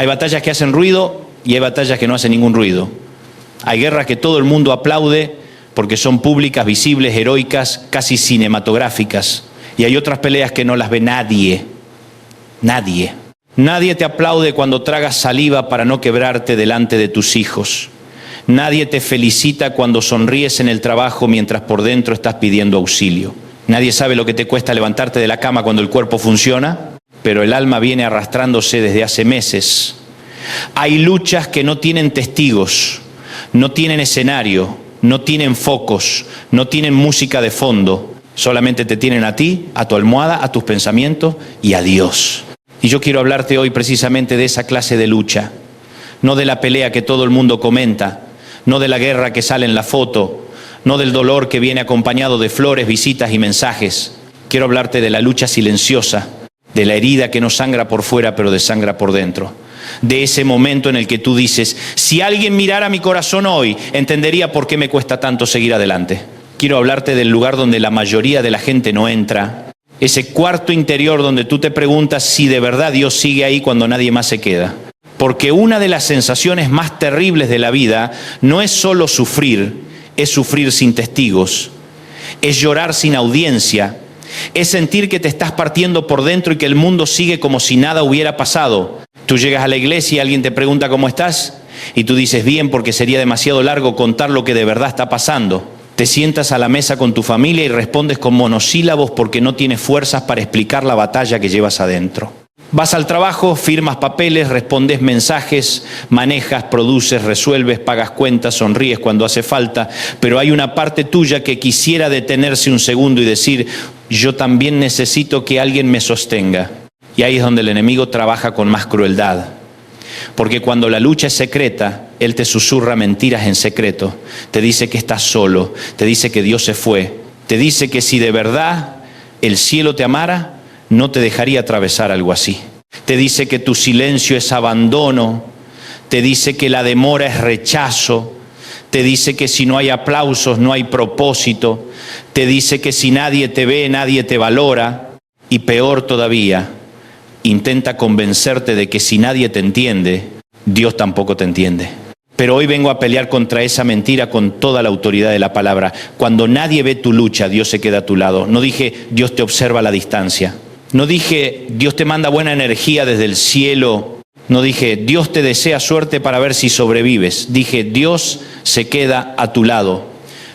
Hay batallas que hacen ruido y hay batallas que no hacen ningún ruido. Hay guerras que todo el mundo aplaude porque son públicas, visibles, heroicas, casi cinematográficas. Y hay otras peleas que no las ve nadie. Nadie. Nadie te aplaude cuando tragas saliva para no quebrarte delante de tus hijos. Nadie te felicita cuando sonríes en el trabajo mientras por dentro estás pidiendo auxilio. Nadie sabe lo que te cuesta levantarte de la cama cuando el cuerpo funciona, pero el alma viene arrastrándose desde hace meses. Hay luchas que no tienen testigos, no tienen escenario, no tienen focos, no tienen música de fondo. Solamente te tienen a ti, a tu almohada, a tus pensamientos y a Dios. Y yo quiero hablarte hoy precisamente de esa clase de lucha. No de la pelea que todo el mundo comenta, no de la guerra que sale en la foto, no del dolor que viene acompañado de flores, visitas y mensajes. Quiero hablarte de la lucha silenciosa, de la herida que no sangra por fuera pero desangra por dentro. De ese momento en el que tú dices, si alguien mirara mi corazón hoy, entendería por qué me cuesta tanto seguir adelante. Quiero hablarte del lugar donde la mayoría de la gente no entra. Ese cuarto interior donde tú te preguntas si de verdad Dios sigue ahí cuando nadie más se queda. Porque una de las sensaciones más terribles de la vida no es solo sufrir, es sufrir sin testigos, es llorar sin audiencia, es sentir que te estás partiendo por dentro y que el mundo sigue como si nada hubiera pasado. Tú llegas a la iglesia y alguien te pregunta cómo estás y tú dices bien porque sería demasiado largo contar lo que de verdad está pasando. Te sientas a la mesa con tu familia y respondes con monosílabos porque no tienes fuerzas para explicar la batalla que llevas adentro. Vas al trabajo, firmas papeles, respondes mensajes, manejas, produces, resuelves, pagas cuentas, sonríes cuando hace falta, pero hay una parte tuya que quisiera detenerse un segundo y decir, yo también necesito que alguien me sostenga. Y ahí es donde el enemigo trabaja con más crueldad. Porque cuando la lucha es secreta, él te susurra mentiras en secreto. Te dice que estás solo, te dice que Dios se fue, te dice que si de verdad el cielo te amara, no te dejaría atravesar algo así. Te dice que tu silencio es abandono, te dice que la demora es rechazo, te dice que si no hay aplausos no hay propósito, te dice que si nadie te ve, nadie te valora, y peor todavía, intenta convencerte de que si nadie te entiende, Dios tampoco te entiende. Pero hoy vengo a pelear contra esa mentira con toda la autoridad de la palabra. Cuando nadie ve tu lucha, Dios se queda a tu lado. No dije, Dios te observa a la distancia. No dije, Dios te manda buena energía desde el cielo. No dije, Dios te desea suerte para ver si sobrevives. Dije, Dios se queda a tu lado.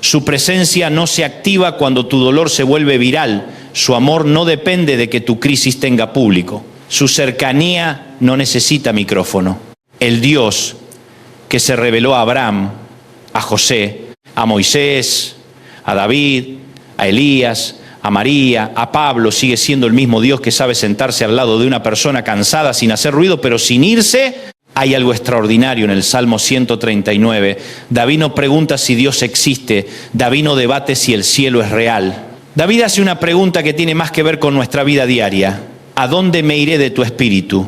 Su presencia no se activa cuando tu dolor se vuelve viral. Su amor no depende de que tu crisis tenga público. Su cercanía no necesita micrófono. El Dios que se reveló a Abraham, a José, a Moisés, a David, a Elías, a María, a Pablo, sigue siendo el mismo Dios que sabe sentarse al lado de una persona cansada sin hacer ruido, pero sin irse. Hay algo extraordinario en el Salmo 139. David no pregunta si Dios existe, David no debate si el cielo es real. David hace una pregunta que tiene más que ver con nuestra vida diaria. ¿A dónde me iré de tu espíritu?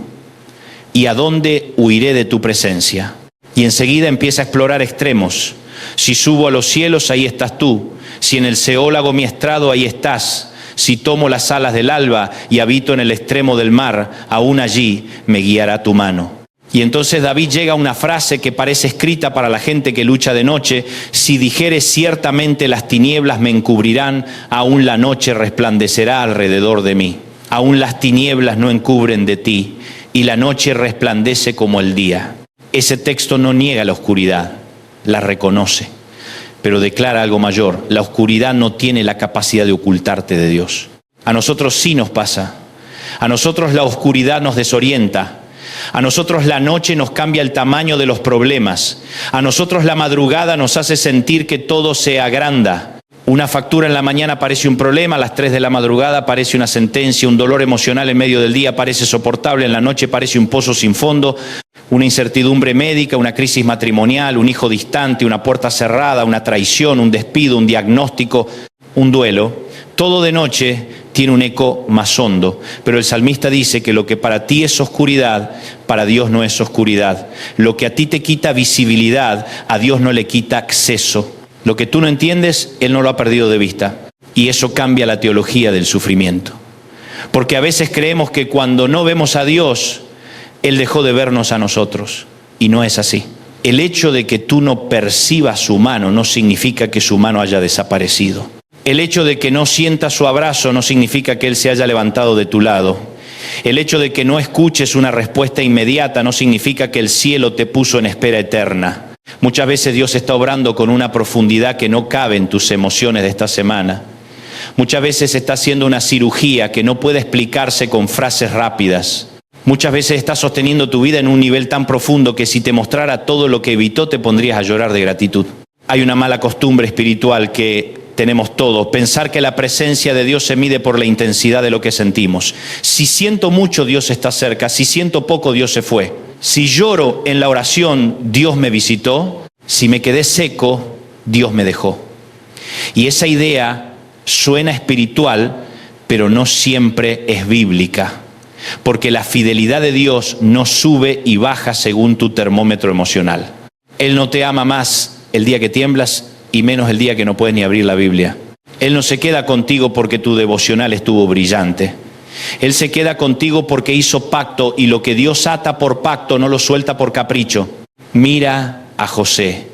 ¿Y a dónde huiré de tu presencia? Y enseguida empieza a explorar extremos. Si subo a los cielos, ahí estás tú. Si en el Seol hago mi estrado, ahí estás. Si tomo las alas del alba y habito en el extremo del mar, aún allí me guiará tu mano. Y entonces David llega a una frase que parece escrita para la gente que lucha de noche. Si dijere ciertamente las tinieblas me encubrirán, aún la noche resplandecerá alrededor de mí. Aún las tinieblas no encubren de ti, y la noche resplandece como el día. Ese texto no niega la oscuridad, la reconoce, pero declara algo mayor. La oscuridad no tiene la capacidad de ocultarte de Dios. A nosotros sí nos pasa. A nosotros la oscuridad nos desorienta. A nosotros la noche nos cambia el tamaño de los problemas. A nosotros la madrugada nos hace sentir que todo se agranda. Una factura en la mañana parece un problema, a las 3 de la madrugada parece una sentencia, un dolor emocional en medio del día parece soportable, en la noche parece un pozo sin fondo, una incertidumbre médica, una crisis matrimonial, un hijo distante, una puerta cerrada, una traición, un despido, un diagnóstico, un duelo. Todo de noche tiene un eco más hondo, pero el salmista dice que lo que para ti es oscuridad, para Dios no es oscuridad. Lo que a ti te quita visibilidad, a Dios no le quita acceso. Lo que tú no entiendes, Él no lo ha perdido de vista. Y eso cambia la teología del sufrimiento. Porque a veces creemos que cuando no vemos a Dios, Él dejó de vernos a nosotros, y no es así. El hecho de que tú no percibas su mano no significa que su mano haya desaparecido. El hecho de que no sientas su abrazo no significa que Él se haya levantado de tu lado. El hecho de que no escuches una respuesta inmediata no significa que el cielo te puso en espera eterna. Muchas veces Dios está obrando con una profundidad que no cabe en tus emociones de esta semana. Muchas veces está haciendo una cirugía que no puede explicarse con frases rápidas. Muchas veces estás sosteniendo tu vida en un nivel tan profundo que si te mostrara todo lo que evitó te pondrías a llorar de gratitud. Hay una mala costumbre espiritual que tenemos todos, pensar que la presencia de Dios se mide por la intensidad de lo que sentimos. Si siento mucho, Dios está cerca. Si siento poco, Dios se fue. Si lloro en la oración, Dios me visitó. Si me quedé seco, Dios me dejó. Y esa idea suena espiritual, pero no siempre es bíblica. Porque la fidelidad de Dios no sube y baja según tu termómetro emocional. Él no te ama más el día que tiemblas y menos el día que no puedes ni abrir la Biblia. Él no se queda contigo porque tu devocional estuvo brillante. Él se queda contigo porque hizo pacto, y lo que Dios ata por pacto no lo suelta por capricho. Mira a José.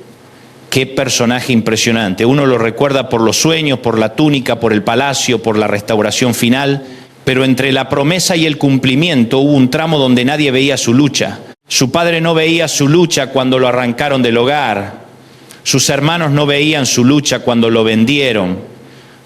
Qué personaje impresionante. Uno lo recuerda por los sueños, por la túnica, por el palacio, por la restauración final. Pero entre la promesa y el cumplimiento hubo un tramo donde nadie veía su lucha. Su padre no veía su lucha cuando lo arrancaron del hogar. Sus hermanos no veían su lucha cuando lo vendieron.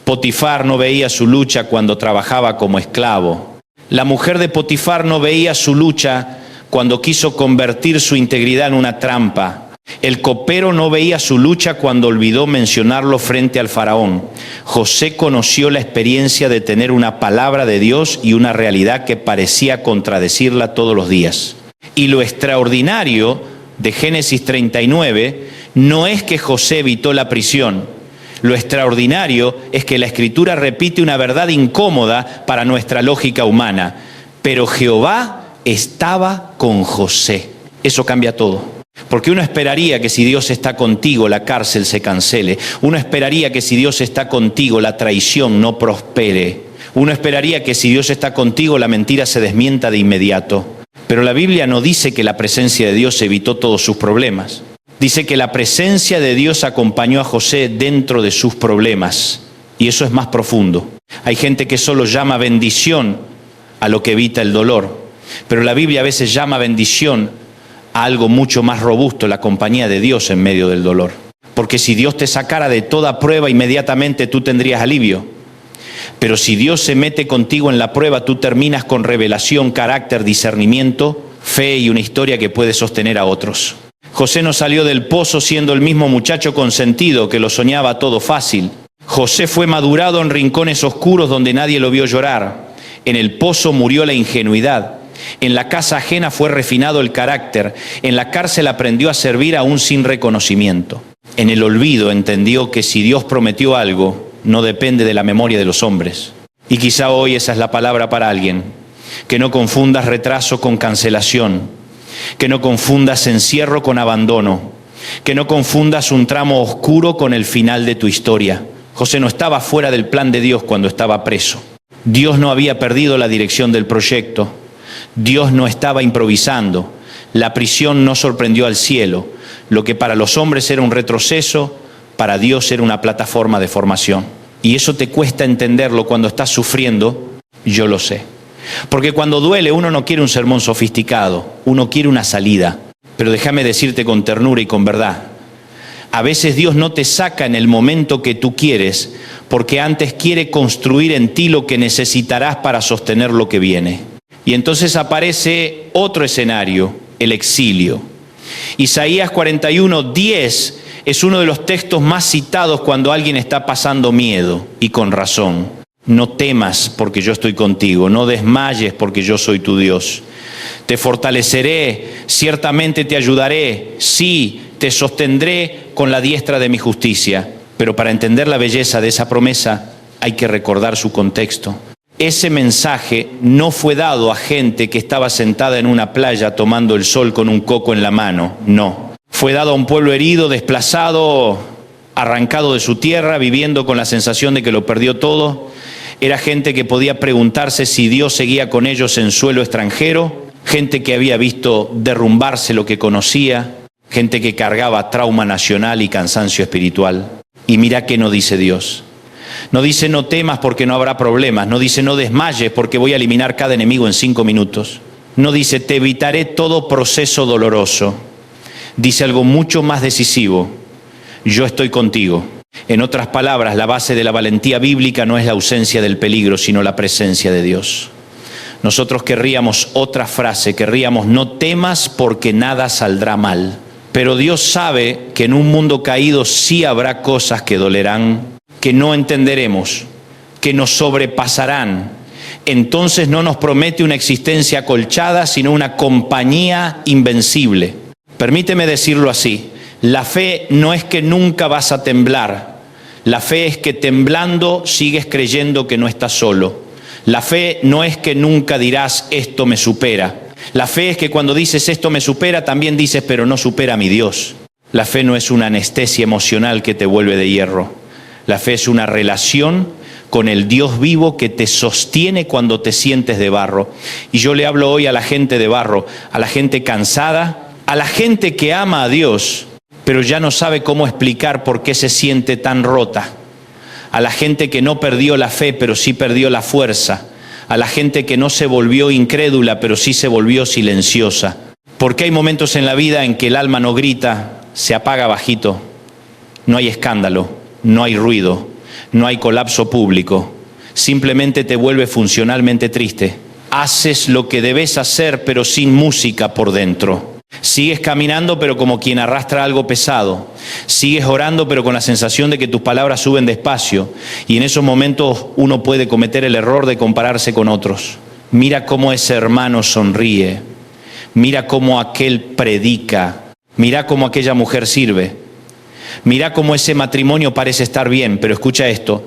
Potifar no veía su lucha cuando trabajaba como esclavo. La mujer de Potifar no veía su lucha cuando quiso convertir su integridad en una trampa. El copero no veía su lucha cuando olvidó mencionarlo frente al faraón. José conoció la experiencia de tener una palabra de Dios y una realidad que parecía contradecirla todos los días. Y lo extraordinario de Génesis 39 no es que José evitó la prisión. Lo extraordinario es que la Escritura repite una verdad incómoda para nuestra lógica humana. Pero Jehová estaba con José. Eso cambia todo. Porque uno esperaría que si Dios está contigo, la cárcel se cancele. Uno esperaría que si Dios está contigo, la traición no prospere. Uno esperaría que si Dios está contigo, la mentira se desmienta de inmediato. Pero la Biblia no dice que la presencia de Dios evitó todos sus problemas. Dice que la presencia de Dios acompañó a José dentro de sus problemas. Y eso es más profundo. Hay gente que solo llama bendición a lo que evita el dolor. Pero la Biblia a veces llama bendición a algo mucho más robusto, la compañía de Dios en medio del dolor. Porque si Dios te sacara de toda prueba, inmediatamente tú tendrías alivio. Pero si Dios se mete contigo en la prueba, tú terminas con revelación, carácter, discernimiento, fe y una historia que puede sostener a otros. José no salió del pozo siendo el mismo muchacho consentido que lo soñaba todo fácil. José fue madurado en rincones oscuros donde nadie lo vio llorar. En el pozo murió la ingenuidad. En la casa ajena fue refinado el carácter. En la cárcel aprendió a servir aún sin reconocimiento. En el olvido entendió que si Dios prometió algo, no depende de la memoria de los hombres. Y quizá hoy esa es la palabra para alguien. Que no confundas retraso con cancelación. Que no confundas encierro con abandono. Que no confundas un tramo oscuro con el final de tu historia. José no estaba fuera del plan de Dios cuando estaba preso. Dios no había perdido la dirección del proyecto. Dios no estaba improvisando. La prisión no sorprendió al cielo. Lo que para los hombres era un retroceso, para Dios era una plataforma de formación. Y eso te cuesta entenderlo cuando estás sufriendo, yo lo sé. Porque cuando duele uno no quiere un sermón sofisticado, uno quiere una salida. Pero déjame decirte con ternura y con verdad, a veces Dios no te saca en el momento que tú quieres, porque antes quiere construir en ti lo que necesitarás para sostener lo que viene. Y entonces aparece otro escenario, el exilio. Isaías 41:10 es uno de los textos más citados cuando alguien está pasando miedo, y con razón. No temas porque yo estoy contigo, no desmayes porque yo soy tu Dios. Te fortaleceré, ciertamente te ayudaré, sí, te sostendré con la diestra de mi justicia. Pero para entender la belleza de esa promesa hay que recordar su contexto. Ese mensaje no fue dado a gente que estaba sentada en una playa tomando el sol con un coco en la mano, no. Fue dado a un pueblo herido, desplazado, arrancado de su tierra, viviendo con la sensación de que lo perdió todo. Era gente que podía preguntarse si Dios seguía con ellos en suelo extranjero. gente que había visto derrumbarse lo que conocía, gente que cargaba trauma nacional y cansancio espiritual. Y mira qué no dice Dios. No dice no temas porque no habrá problemas, no dice no desmayes porque voy a eliminar cada enemigo en 5 minutos. No dice te evitaré todo proceso doloroso. Dice algo mucho más decisivo, yo estoy contigo. En otras palabras, la base de la valentía bíblica no es la ausencia del peligro, sino la presencia de Dios. Nosotros querríamos otra frase, querríamos no temas porque nada saldrá mal. Pero Dios sabe que en un mundo caído sí habrá cosas que dolerán, que no entenderemos, que nos sobrepasarán. Entonces no nos promete una existencia acolchada, sino una compañía invencible. Permíteme decirlo así, la fe no es que nunca vas a temblar, la fe es que temblando sigues creyendo que no estás solo. La fe no es que nunca dirás esto me supera. La fe es que cuando dices esto me supera, también dices pero no supera a mi Dios. La fe no es una anestesia emocional que te vuelve de hierro. La fe es una relación con el Dios vivo que te sostiene cuando te sientes de barro. Y yo le hablo hoy a la gente de barro, a la gente cansada, a la gente que ama a Dios, pero ya no sabe cómo explicar por qué se siente tan rota. A la gente que no perdió la fe, pero sí perdió la fuerza. A la gente que no se volvió incrédula, pero sí se volvió silenciosa. Porque hay momentos en la vida en que el alma no grita, se apaga bajito. No hay escándalo, no hay ruido, no hay colapso público. Simplemente te vuelve funcionalmente triste. Haces lo que debes hacer, pero sin música por dentro. Sigues caminando, pero como quien arrastra algo pesado. Sigues orando, pero con la sensación de que tus palabras suben despacio. Y en esos momentos uno puede cometer el error de compararse con otros. Mira cómo ese hermano sonríe. Mira cómo aquel predica. Mira cómo aquella mujer sirve. Mira cómo ese matrimonio parece estar bien. Pero escucha esto.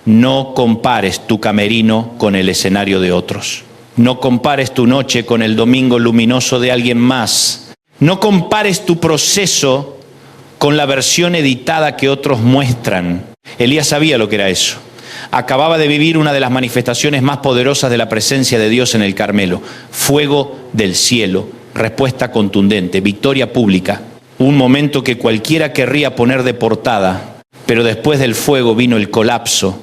No compares tu camerino con el escenario de otros. No compares tu noche con el domingo luminoso de alguien más. No compares tu proceso con la versión editada que otros muestran. Elías sabía lo que era eso. Acababa de vivir una de las manifestaciones más poderosas de la presencia de Dios en el Carmelo. Fuego del cielo, respuesta contundente, victoria pública. Un momento que cualquiera querría poner de portada, pero después del fuego vino el colapso,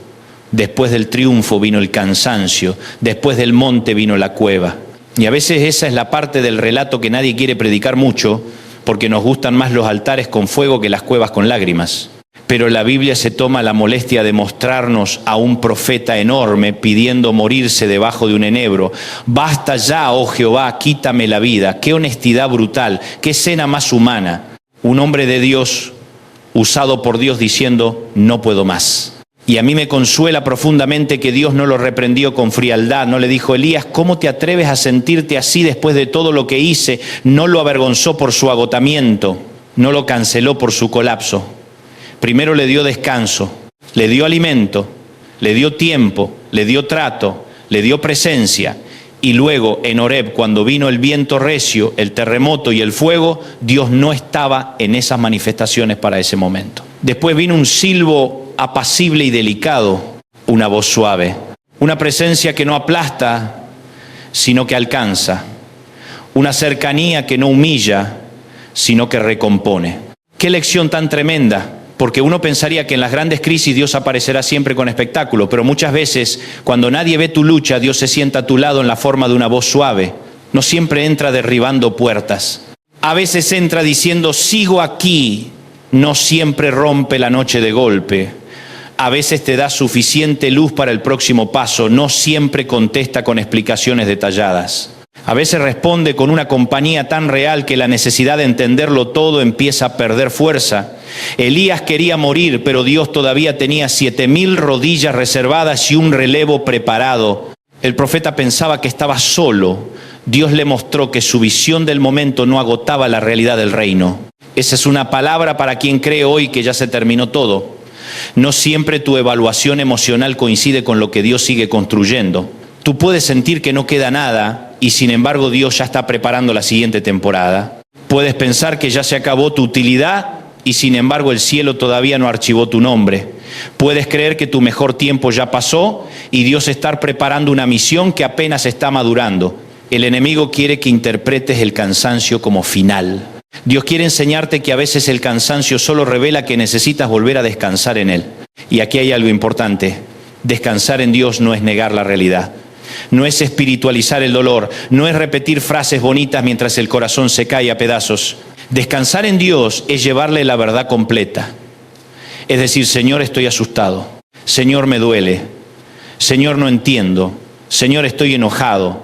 después del triunfo vino el cansancio, después del monte vino la cueva. Y a veces esa es la parte del relato que nadie quiere predicar mucho, porque nos gustan más los altares con fuego que las cuevas con lágrimas. Pero la Biblia se toma la molestia de mostrarnos a un profeta enorme pidiendo morirse debajo de un enebro. Basta ya, oh Jehová, quítame la vida. Qué honestidad brutal, qué escena más humana. Un hombre de Dios, usado por Dios diciendo, no puedo más. Y a mí me consuela profundamente que Dios no lo reprendió con frialdad, no le dijo, Elías, ¿cómo te atreves a sentirte así después de todo lo que hice? No lo avergonzó por su agotamiento, no lo canceló por su colapso. Primero le dio descanso, le dio alimento, le dio tiempo, le dio trato, le dio presencia. Y luego en Horeb, cuando vino el viento recio, el terremoto y el fuego, Dios no estaba en esas manifestaciones para ese momento. Después vino un silbo apacible y delicado, una voz suave, una presencia que no aplasta, sino que alcanza, una cercanía que no humilla, sino que recompone. ¡Qué lección tan tremenda! Porque uno pensaría que en las grandes crisis Dios aparecerá siempre con espectáculo, pero muchas veces cuando nadie ve tu lucha, Dios se sienta a tu lado en la forma de una voz suave. No siempre entra derribando puertas. A veces entra diciendo, sigo aquí. No siempre rompe la noche de golpe. A veces te da suficiente luz para el próximo paso. No siempre contesta con explicaciones detalladas. A veces responde con una compañía tan real que la necesidad de entenderlo todo empieza a perder fuerza. Elías quería morir, pero Dios todavía tenía 7,000 rodillas reservadas y un relevo preparado. El profeta pensaba que estaba solo. Dios le mostró que su visión del momento no agotaba la realidad del reino. Esa es una palabra para quien cree hoy que ya se terminó todo. No siempre tu evaluación emocional coincide con lo que Dios sigue construyendo. Tú puedes sentir que no queda nada y sin embargo Dios ya está preparando la siguiente temporada. Puedes pensar que ya se acabó tu utilidad y sin embargo el cielo todavía no archivó tu nombre. Puedes creer que tu mejor tiempo ya pasó y Dios está preparando una misión que apenas está madurando. El enemigo quiere que interpretes el cansancio como final. Dios quiere enseñarte que a veces el cansancio solo revela que necesitas volver a descansar en Él. Y aquí hay algo importante. Descansar en Dios no es negar la realidad. No es espiritualizar el dolor. No es repetir frases bonitas mientras el corazón se cae a pedazos. Descansar en Dios es llevarle la verdad completa. Es decir, Señor, estoy asustado. Señor, me duele. Señor, no entiendo. Señor, estoy enojado.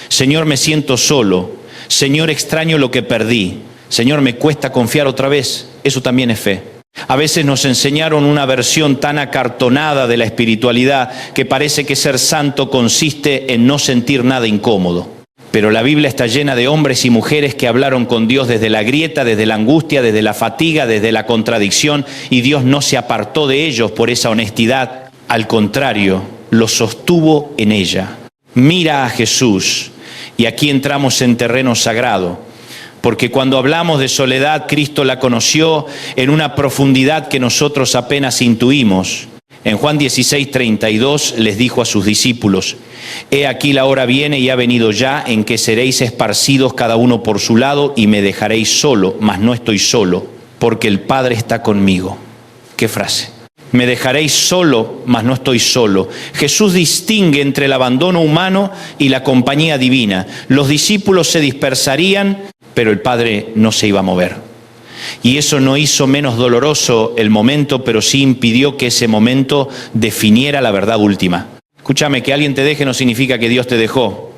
Señor, me siento solo. Señor, extraño lo que perdí. Señor, me cuesta confiar otra vez. Eso también es fe. A veces nos enseñaron una versión tan acartonada de la espiritualidad que parece que ser santo consiste en no sentir nada incómodo. Pero la Biblia está llena de hombres y mujeres que hablaron con Dios desde la grieta, desde la angustia, desde la fatiga, desde la contradicción, y Dios no se apartó de ellos por esa honestidad. Al contrario, los sostuvo en ella. Mira a Jesús, y aquí entramos en terreno sagrado. Porque cuando hablamos de soledad, Cristo la conoció en una profundidad que nosotros apenas intuimos. En Juan 16:32 les dijo a sus discípulos: He aquí la hora viene y ha venido ya en que seréis esparcidos cada uno por su lado y me dejaréis solo, mas no estoy solo, porque el Padre está conmigo. ¿Qué frase? Me dejaréis solo, mas no estoy solo. Jesús distingue entre el abandono humano y la compañía divina. Los discípulos se dispersarían, pero el Padre no se iba a mover. Y eso no hizo menos doloroso el momento, pero sí impidió que ese momento definiera la verdad última. Escúchame, que alguien te deje no significa que Dios te dejó.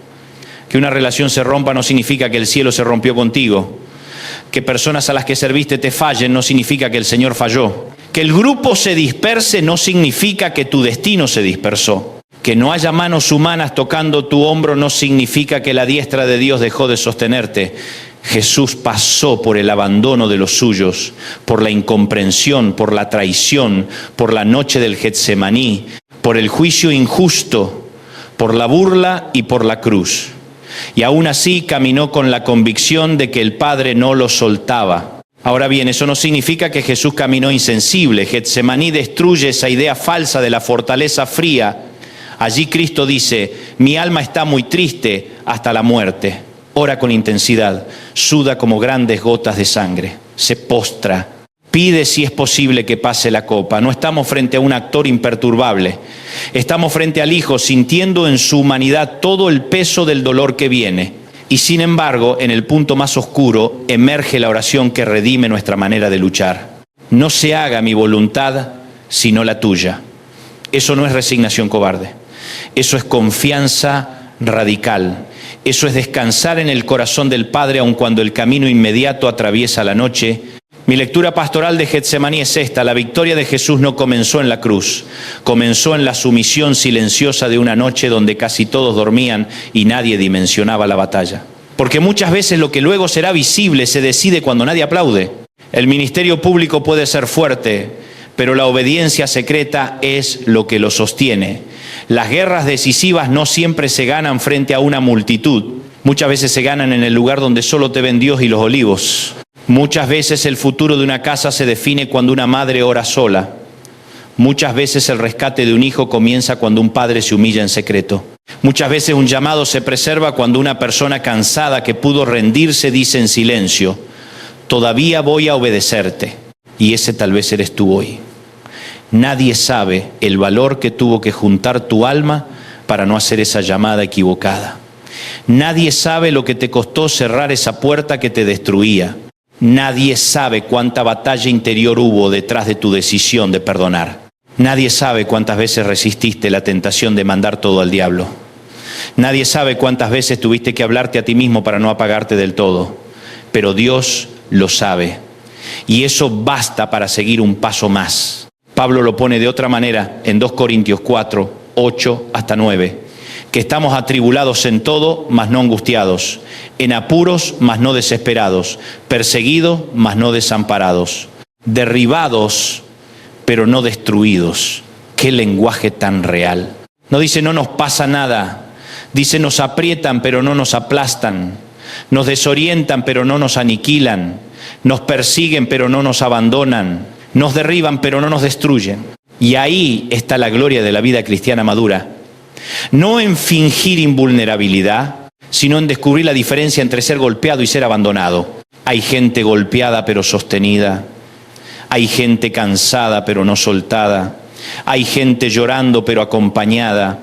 Que una relación se rompa no significa que el cielo se rompió contigo. Que personas a las que serviste te fallen no significa que el Señor falló. Que el grupo se disperse no significa que tu destino se dispersó. Que no haya manos humanas tocando tu hombro no significa que la diestra de Dios dejó de sostenerte. Jesús pasó por el abandono de los suyos, por la incomprensión, por la traición, por la noche del Getsemaní, por el juicio injusto, por la burla y por la cruz. Y aún así caminó con la convicción de que el Padre no lo soltaba. Ahora bien, eso no significa que Jesús caminó insensible. Getsemaní destruye esa idea falsa de la fortaleza fría. Allí Cristo dice: mi alma está muy triste hasta la muerte. Ora con intensidad, suda como grandes gotas de sangre, se postra, pide si es posible que pase la copa. No estamos frente a un actor imperturbable, estamos frente al Hijo sintiendo en su humanidad todo el peso del dolor que viene. Y sin embargo, en el punto más oscuro, emerge la oración que redime nuestra manera de luchar. No se haga mi voluntad, sino la tuya. Eso no es resignación cobarde, eso es confianza radical. Eso es descansar en el corazón del Padre aun cuando el camino inmediato atraviesa la noche. Mi lectura pastoral de Getsemaní es esta: la victoria de Jesús no comenzó en la cruz, comenzó en la sumisión silenciosa de una noche donde casi todos dormían y nadie dimensionaba la batalla. Porque muchas veces lo que luego será visible se decide cuando nadie aplaude. El ministerio público puede ser fuerte, pero la obediencia secreta es lo que lo sostiene. Las guerras decisivas no siempre se ganan frente a una multitud. Muchas veces se ganan en el lugar donde solo te ven Dios y los olivos. Muchas veces el futuro de una casa se define cuando una madre ora sola. Muchas veces el rescate de un hijo comienza cuando un padre se humilla en secreto. Muchas veces un llamado se preserva cuando una persona cansada que pudo rendirse dice en silencio: todavía voy a obedecerte. Y ese tal vez eres tú hoy. Nadie sabe el valor que tuvo que juntar tu alma para no hacer esa llamada equivocada. Nadie sabe lo que te costó cerrar esa puerta que te destruía. Nadie sabe cuánta batalla interior hubo detrás de tu decisión de perdonar. Nadie sabe cuántas veces resististe la tentación de mandar todo al diablo. Nadie sabe cuántas veces tuviste que hablarte a ti mismo para no apagarte del todo. Pero Dios lo sabe. Y eso basta para seguir un paso más. Pablo lo pone de otra manera en 2 Corintios 4, 8 hasta 9. Que estamos atribulados en todo, mas no angustiados, en apuros, mas no desesperados, perseguidos, mas no desamparados, derribados, pero no destruidos. ¡Qué lenguaje tan real! No dice no nos pasa nada, dice nos aprietan, pero no nos aplastan, nos desorientan, pero no nos aniquilan, nos persiguen, pero no nos abandonan, nos derriban, pero no nos destruyen. Y ahí está la gloria de la vida cristiana madura. No en fingir invulnerabilidad, sino en descubrir la diferencia entre ser golpeado y ser abandonado. Hay gente golpeada pero sostenida. Hay gente cansada pero no soltada. Hay gente llorando pero acompañada.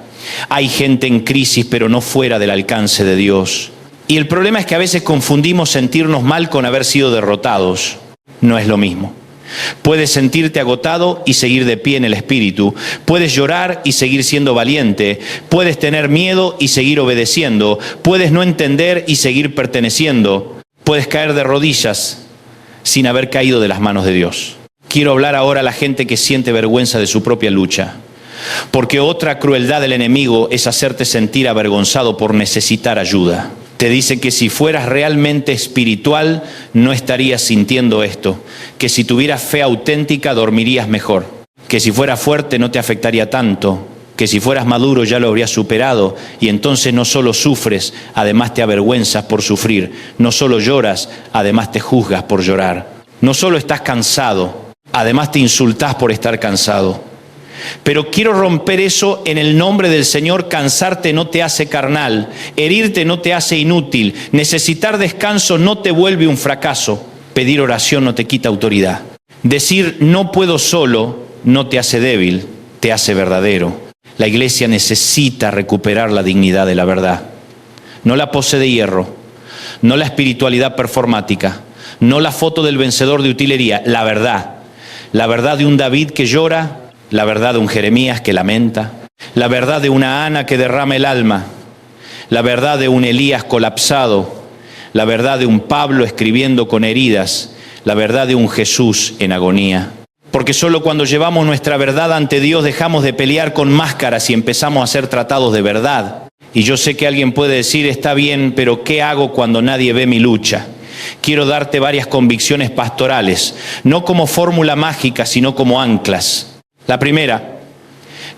Hay gente en crisis pero no fuera del alcance de Dios. Y el problema es que a veces confundimos sentirnos mal con haber sido derrotados. No es lo mismo. Puedes sentirte agotado y seguir de pie en el espíritu. Puedes llorar y seguir siendo valiente. Puedes tener miedo y seguir obedeciendo. Puedes no entender y seguir perteneciendo. Puedes caer de rodillas sin haber caído de las manos de Dios. Quiero hablar ahora a la gente que siente vergüenza de su propia lucha. Porque otra crueldad del enemigo es hacerte sentir avergonzado por necesitar ayuda. Te dice que si fueras realmente espiritual, no estarías sintiendo esto. Que si tuvieras fe auténtica, dormirías mejor. Que si fueras fuerte, no te afectaría tanto. Que si fueras maduro, ya lo habrías superado. Y entonces no solo sufres, además te avergüenzas por sufrir. No solo lloras, además te juzgas por llorar. No solo estás cansado, además te insultás por estar cansado. Pero quiero romper eso en el nombre del Señor. Cansarte no te hace carnal, herirte no te hace inútil, necesitar descanso no te vuelve un fracaso, pedir oración no te quita autoridad. Decir no puedo solo no te hace débil, te hace verdadero. La iglesia necesita recuperar la dignidad de la verdad. No la pose de hierro, no la espiritualidad performática, no la foto del vencedor de utilería, la verdad. La verdad de un David que llora, la verdad de un Jeremías que lamenta, la verdad de una Ana que derrama el alma, la verdad de un Elías colapsado, la verdad de un Pablo escribiendo con heridas, la verdad de un Jesús en agonía. Porque solo cuando llevamos nuestra verdad ante Dios dejamos de pelear con máscaras y empezamos a ser tratados de verdad. Y yo sé que alguien puede decir, está bien, pero ¿qué hago cuando nadie ve mi lucha? Quiero darte varias convicciones pastorales, no como fórmula mágica, sino como anclas. La primera,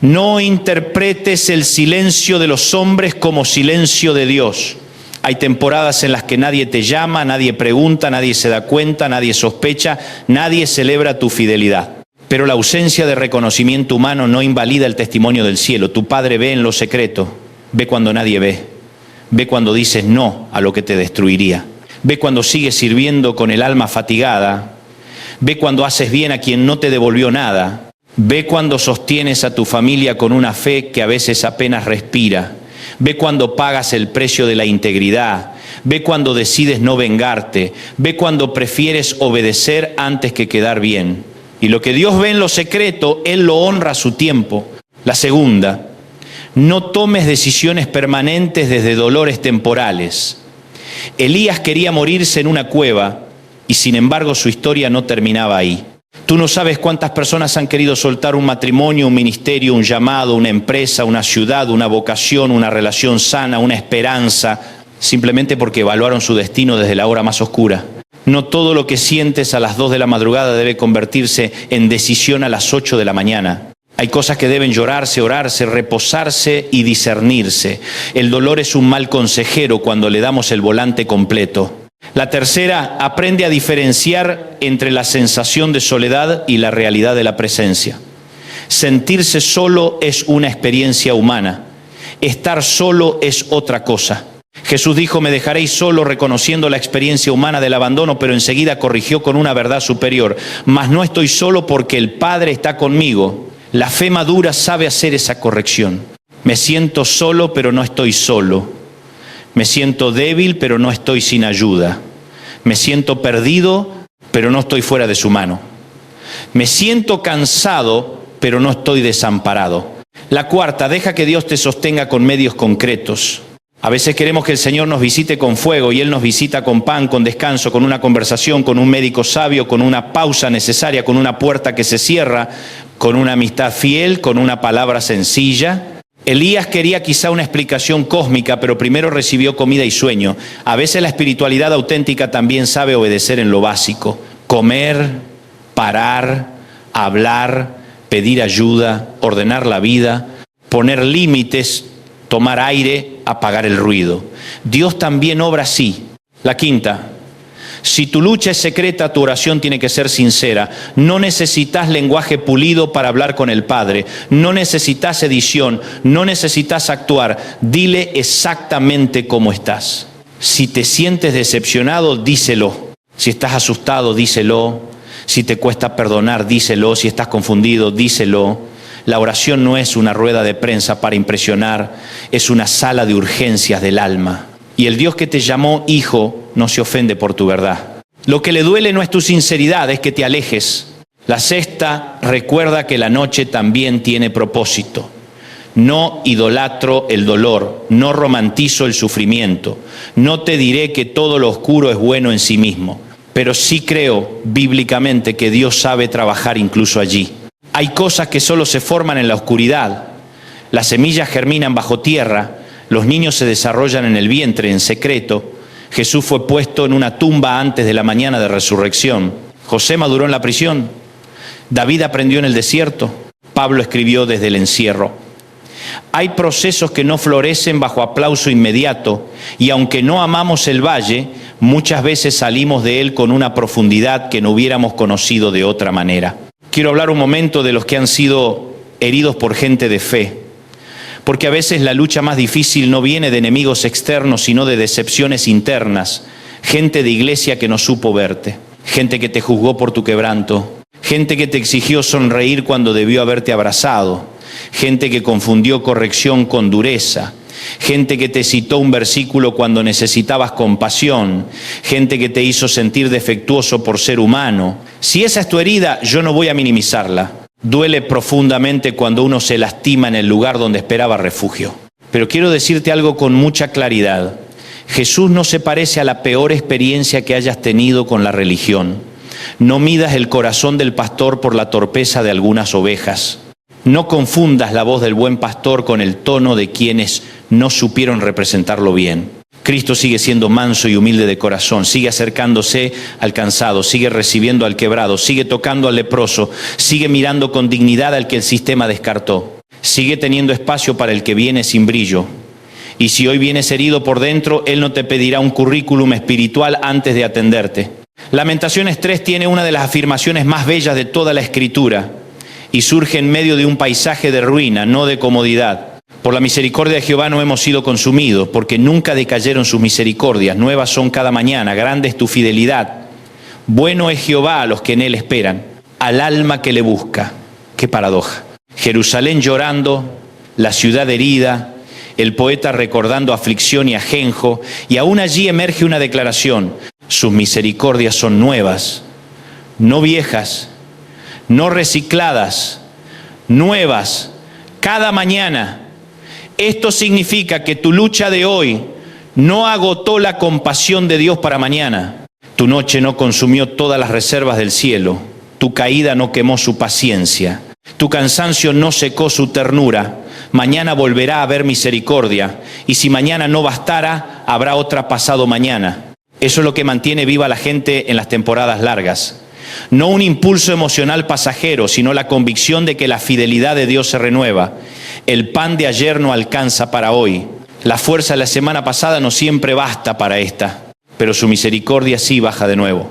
no interpretes el silencio de los hombres como silencio de Dios. Hay temporadas en las que nadie te llama, nadie pregunta, nadie se da cuenta, nadie sospecha, nadie celebra tu fidelidad. Pero la ausencia de reconocimiento humano no invalida el testimonio del cielo. Tu Padre ve en lo secreto, ve cuando nadie ve, ve cuando dices no a lo que te destruiría, ve cuando sigues sirviendo con el alma fatigada, ve cuando haces bien a quien no te devolvió nada. Ve cuando sostienes a tu familia con una fe que a veces apenas respira. Ve cuando pagas el precio de la integridad. Ve cuando decides no vengarte. Ve cuando prefieres obedecer antes que quedar bien. Y lo que Dios ve en lo secreto, Él lo honra a su tiempo. La segunda, no tomes decisiones permanentes desde dolores temporales. Elías quería morirse en una cueva y sin embargo su historia no terminaba ahí. Tú no sabes cuántas personas han querido soltar un matrimonio, un ministerio, un llamado, una empresa, una ciudad, una vocación, una relación sana, una esperanza, simplemente porque evaluaron su destino desde la hora más oscura. No todo lo que sientes a las 2 de la madrugada debe convertirse en decisión a las 8 de la mañana. Hay cosas que deben llorarse, orarse, reposarse y discernirse. El dolor es un mal consejero cuando le damos el volante completo. La tercera, aprende a diferenciar entre la sensación de soledad y la realidad de la presencia. Sentirse solo es una experiencia humana. Estar solo es otra cosa. Jesús dijo, me dejaréis solo, reconociendo la experiencia humana del abandono, pero enseguida corrigió con una verdad superior. Mas no estoy solo porque el Padre está conmigo. La fe madura sabe hacer esa corrección. Me siento solo, pero no estoy solo. Me siento débil, pero no estoy sin ayuda. Me siento perdido, pero no estoy fuera de su mano. Me siento cansado, pero no estoy desamparado. La cuarta, deja que Dios te sostenga con medios concretos. A veces queremos que el Señor nos visite con fuego y Él nos visita con pan, con descanso, con una conversación, con un médico sabio, con una pausa necesaria, con una puerta que se cierra, con una amistad fiel, con una palabra sencilla. Elías quería quizá una explicación cósmica, pero primero recibió comida y sueño. A veces la espiritualidad auténtica también sabe obedecer en lo básico. Comer, parar, hablar, pedir ayuda, ordenar la vida, poner límites, tomar aire, apagar el ruido. Dios también obra así. La quinta, Si tu lucha es secreta, tu oración tiene que ser sincera. No necesitas lenguaje pulido para hablar con el Padre. No necesitas edición. No necesitas actuar. Dile exactamente cómo estás. Si te sientes decepcionado, díselo. Si estás asustado, díselo. Si te cuesta perdonar, díselo. Si estás confundido, díselo. La oración no es una rueda de prensa para impresionar, es una sala de urgencias del alma. Y el Dios que te llamó hijo no se ofende por tu verdad. Lo que le duele no es tu sinceridad, es que te alejes. La sexta, recuerda que la noche también tiene propósito. No idolatro el dolor, no romantizo el sufrimiento. No te diré que todo lo oscuro es bueno en sí mismo, pero sí creo bíblicamente que Dios sabe trabajar incluso allí. Hay cosas que solo se forman en la oscuridad. Las semillas germinan bajo tierra, los niños se desarrollan en el vientre en secreto. Jesús fue puesto en una tumba antes de la mañana de resurrección. José maduró en la prisión. David aprendió en el desierto. Pablo escribió desde el encierro. Hay procesos que no florecen bajo aplauso inmediato, y aunque no amamos el valle, muchas veces salimos de él con una profundidad que no hubiéramos conocido de otra manera. Quiero hablar un momento de los que han sido heridos por gente de fe, porque a veces la lucha más difícil no viene de enemigos externos, sino de decepciones internas. Gente de iglesia que no supo verte, gente que te juzgó por tu quebranto, gente que te exigió sonreír cuando debió haberte abrazado, gente que confundió corrección con dureza, gente que te citó un versículo cuando necesitabas compasión, gente que te hizo sentir defectuoso por ser humano. Si esa es tu herida, yo no voy a minimizarla. Duele profundamente cuando uno se lastima en el lugar donde esperaba refugio. Pero quiero decirte algo con mucha claridad. Jesús no se parece a la peor experiencia que hayas tenido con la religión. No midas el corazón del pastor por la torpeza de algunas ovejas. No confundas la voz del buen pastor con el tono de quienes no supieron representarlo bien. Cristo sigue siendo manso y humilde de corazón, sigue acercándose al cansado, sigue recibiendo al quebrado, sigue tocando al leproso, sigue mirando con dignidad al que el sistema descartó, sigue teniendo espacio para el que viene sin brillo. Y si hoy vienes herido por dentro, Él no te pedirá un currículum espiritual antes de atenderte. Lamentaciones 3 tiene una de las afirmaciones más bellas de toda la Escritura y surge en medio de un paisaje de ruina, no de comodidad. Por la misericordia de Jehová no hemos sido consumidos, porque nunca decayeron sus misericordias. Nuevas son cada mañana, grande es tu fidelidad. Bueno es Jehová a los que en él esperan, al alma que le busca. Qué paradoja. Jerusalén llorando, la ciudad herida, el poeta recordando aflicción y ajenjo, y aún allí emerge una declaración. Sus misericordias son nuevas, no viejas, no recicladas, nuevas, cada mañana. Esto significa que tu lucha de hoy no agotó la compasión de Dios para mañana. Tu noche no consumió todas las reservas del cielo. Tu caída no quemó su paciencia. Tu cansancio no secó su ternura. Mañana volverá a haber misericordia. Y si mañana no bastara, habrá otra pasado mañana. Eso es lo que mantiene viva a la gente en las temporadas largas. No un impulso emocional pasajero, sino la convicción de que la fidelidad de Dios se renueva. El pan de ayer no alcanza para hoy. La fuerza de la semana pasada no siempre basta para esta, pero su misericordia sí baja de nuevo.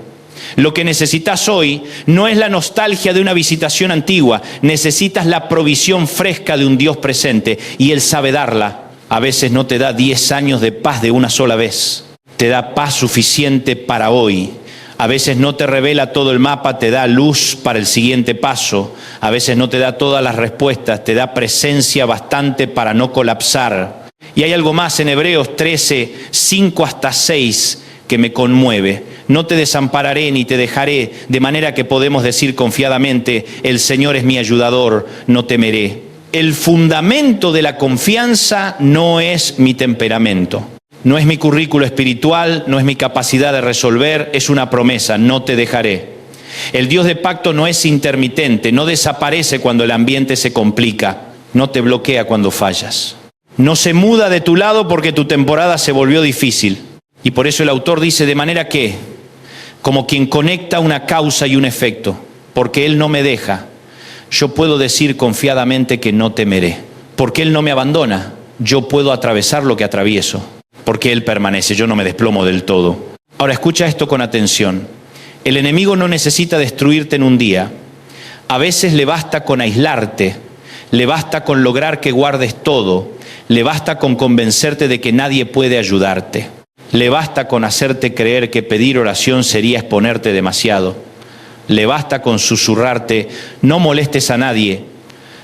Lo que necesitas hoy no es la nostalgia de una visitación antigua, necesitas la provisión fresca de un Dios presente, y Él sabe darla. A veces no te da 10 años de paz de una sola vez, te da paz suficiente para hoy. A veces no te revela todo el mapa, te da luz para el siguiente paso. A veces no te da todas las respuestas, te da presencia bastante para no colapsar. Y hay algo más en Hebreos 13, 5 hasta 6 que me conmueve. No te desampararé ni te dejaré, de manera que podemos decir confiadamente, el Señor es mi ayudador, no temeré. El fundamento de la confianza no es mi temperamento. No es mi currículo espiritual, no es mi capacidad de resolver, es una promesa, no te dejaré. El Dios de pacto no es intermitente, no desaparece cuando el ambiente se complica, no te bloquea cuando fallas. No se muda de tu lado porque tu temporada se volvió difícil. Y por eso el autor dice, de manera que, como quien conecta una causa y un efecto, porque Él no me deja, yo puedo decir confiadamente que no temeré. Porque Él no me abandona, yo puedo atravesar lo que atravieso. Porque Él permanece, yo no me desplomo del todo. Ahora escucha esto con atención. El enemigo no necesita destruirte en un día. A veces le basta con aislarte, le basta con lograr que guardes todo, le basta con convencerte de que nadie puede ayudarte, le basta con hacerte creer que pedir oración sería exponerte demasiado, le basta con susurrarte, no molestes a nadie,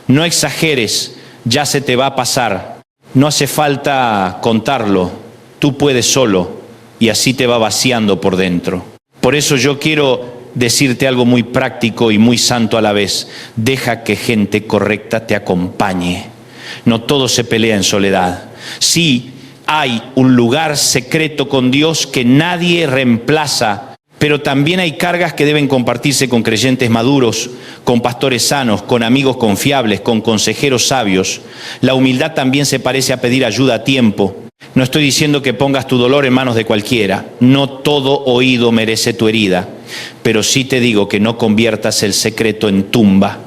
no exageres, ya se te va a pasar, no hace falta contarlo, tú puedes solo, y así te va vaciando por dentro. Por eso yo quiero decirte algo muy práctico y muy santo a la vez. Deja que gente correcta te acompañe. No todo se pelea en soledad. Sí, hay un lugar secreto con Dios que nadie reemplaza, pero también hay cargas que deben compartirse con creyentes maduros, con pastores sanos, con amigos confiables, con consejeros sabios. La humildad también se parece a pedir ayuda a tiempo. No estoy diciendo que pongas tu dolor en manos de cualquiera. No todo oído merece tu herida. Pero sí te digo que no conviertas el secreto en tumba.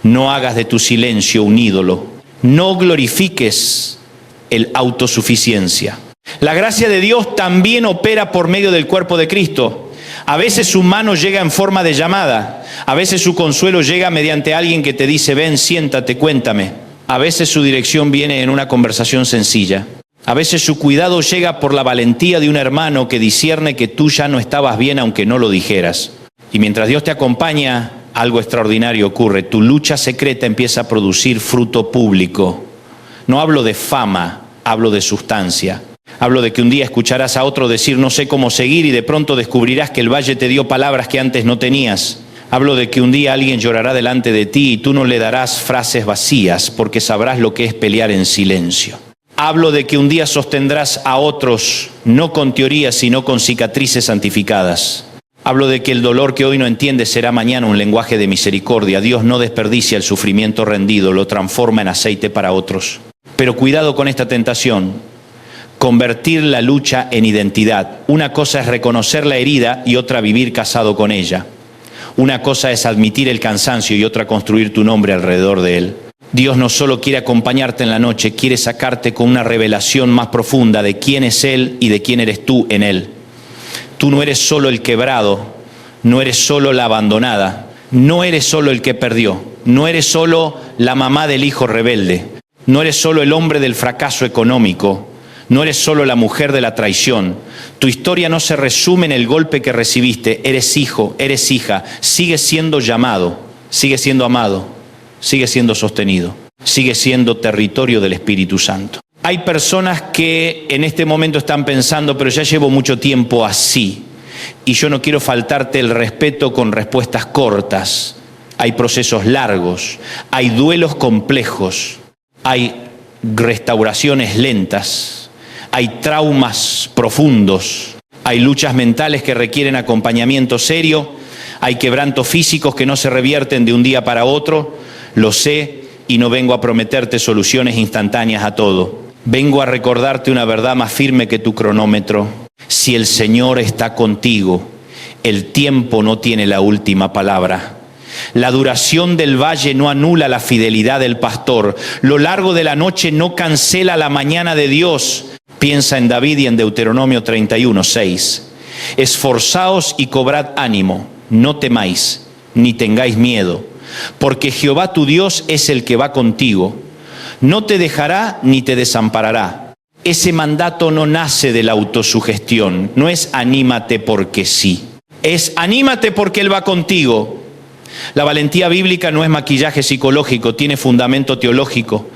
No hagas de tu silencio un ídolo. No glorifiques el autosuficiencia. La gracia de Dios también opera por medio del cuerpo de Cristo. A veces su mano llega en forma de llamada. A veces su consuelo llega mediante alguien que te dice, ven, siéntate, cuéntame. A veces su dirección viene en una conversación sencilla. A veces su cuidado llega por la valentía de un hermano que discierne que tú ya no estabas bien aunque no lo dijeras. Y mientras Dios te acompaña, algo extraordinario ocurre. Tu lucha secreta empieza a producir fruto público. No hablo de fama, hablo de sustancia. Hablo de que un día escucharás a otro decir no sé cómo seguir y de pronto descubrirás que el valle te dio palabras que antes no tenías. Hablo de que un día alguien llorará delante de ti y tú no le darás frases vacías porque sabrás lo que es pelear en silencio. Hablo de que un día sostendrás a otros, no con teorías, sino con cicatrices santificadas. Hablo de que el dolor que hoy no entiendes será mañana un lenguaje de misericordia. Dios no desperdicia el sufrimiento rendido, lo transforma en aceite para otros. Pero cuidado con esta tentación, convertir la lucha en identidad. Una cosa es reconocer la herida y otra vivir casado con ella. Una cosa es admitir el cansancio y otra construir tu nombre alrededor de él. Dios no solo quiere acompañarte en la noche, quiere sacarte con una revelación más profunda de quién es Él y de quién eres tú en Él. Tú no eres solo el quebrado, no eres solo la abandonada, no eres solo el que perdió, no eres solo la mamá del hijo rebelde, no eres solo el hombre del fracaso económico, no eres solo la mujer de la traición. Tu historia no se resume en el golpe que recibiste, eres hijo, eres hija, sigues siendo llamado, sigues siendo amado. Sigue siendo sostenido, sigue siendo territorio del Espíritu Santo. Hay personas que en este momento están pensando, pero ya llevo mucho tiempo así, y yo no quiero faltarte el respeto con respuestas cortas. Hay procesos largos, hay duelos complejos, hay restauraciones lentas, hay traumas profundos, hay luchas mentales que requieren acompañamiento serio, hay quebrantos físicos que no se revierten de un día para otro. Lo sé y no vengo a prometerte soluciones instantáneas a todo. Vengo a recordarte una verdad más firme que tu cronómetro. Si el Señor está contigo, el tiempo no tiene la última palabra. La duración del valle no anula la fidelidad del pastor. Lo largo de la noche no cancela la mañana de Dios. Piensa en David y en Deuteronomio 31:6. Esforzaos y cobrad ánimo, no temáis, ni tengáis miedo. Porque Jehová tu Dios es el que va contigo, no te dejará ni te desamparará. Ese mandato no nace de la autosugestión, no es anímate porque sí, es anímate porque Él va contigo. La valentía bíblica no es maquillaje psicológico, tiene fundamento teológico,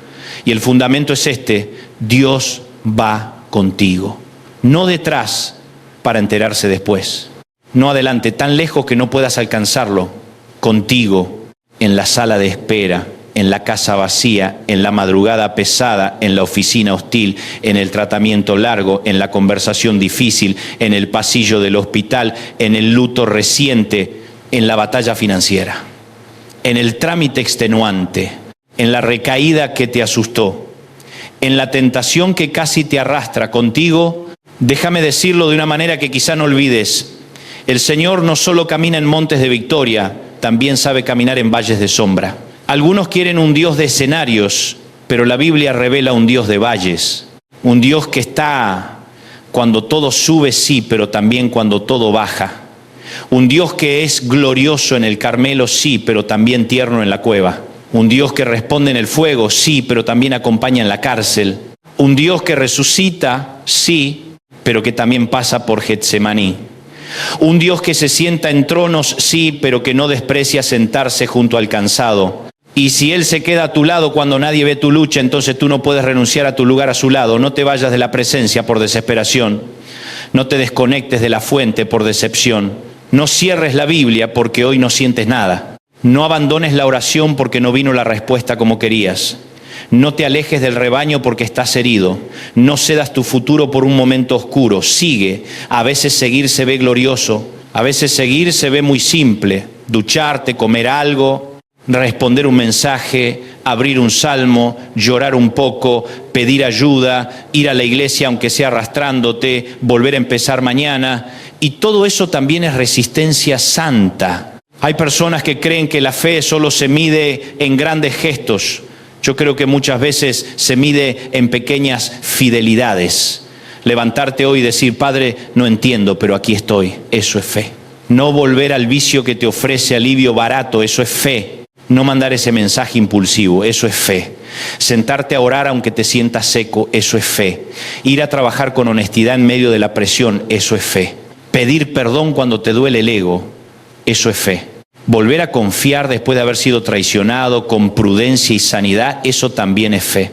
y el fundamento es este: Dios va contigo, no detrás para enterarse después, no adelante, tan lejos que no puedas alcanzarlo, contigo. En la sala de espera, en la casa vacía, en la madrugada pesada, en la oficina hostil, en el tratamiento largo, en la conversación difícil, en el pasillo del hospital, en el luto reciente, en la batalla financiera, en el trámite extenuante, en la recaída que te asustó, en la tentación que casi te arrastra contigo. Déjame decirlo de una manera que quizá no olvides: el Señor no solo camina en montes de victoria, también sabe caminar en valles de sombra. Algunos quieren un Dios de escenarios, pero la Biblia revela un Dios de valles, un Dios que está cuando todo sube, sí, pero también cuando todo baja. Un Dios que es glorioso en el Carmelo, sí, pero también tierno en la cueva. Un Dios que responde en el fuego, sí, pero también acompaña en la cárcel. Un Dios que resucita, sí, pero que también pasa por Getsemaní. Un Dios que se sienta en tronos, sí, pero que no desprecia sentarse junto al cansado. Y si Él se queda a tu lado cuando nadie ve tu lucha, entonces tú no puedes renunciar a tu lugar a su lado. No te vayas de la presencia por desesperación. No te desconectes de la fuente por decepción. No cierres la Biblia porque hoy no sientes nada. No abandones la oración porque no vino la respuesta como querías. No te alejes del rebaño porque estás herido. No cedas tu futuro por un momento oscuro. Sigue. A veces seguir se ve glorioso. A veces seguir se ve muy simple. Ducharte, comer algo, responder un mensaje, abrir un salmo, llorar un poco, pedir ayuda, ir a la iglesia aunque sea arrastrándote, volver a empezar mañana. Y todo eso también es resistencia santa. Hay personas que creen que la fe solo se mide en grandes gestos. Yo creo que muchas veces se mide en pequeñas fidelidades. Levantarte hoy y decir, Padre, no entiendo, pero aquí estoy. Eso es fe. No volver al vicio que te ofrece alivio barato. Eso es fe. No mandar ese mensaje impulsivo. Eso es fe. Sentarte a orar aunque te sientas seco. Eso es fe. Ir a trabajar con honestidad en medio de la presión. Eso es fe. Pedir perdón cuando te duele el ego. Eso es fe. Volver a confiar después de haber sido traicionado con prudencia y sanidad, eso también es fe.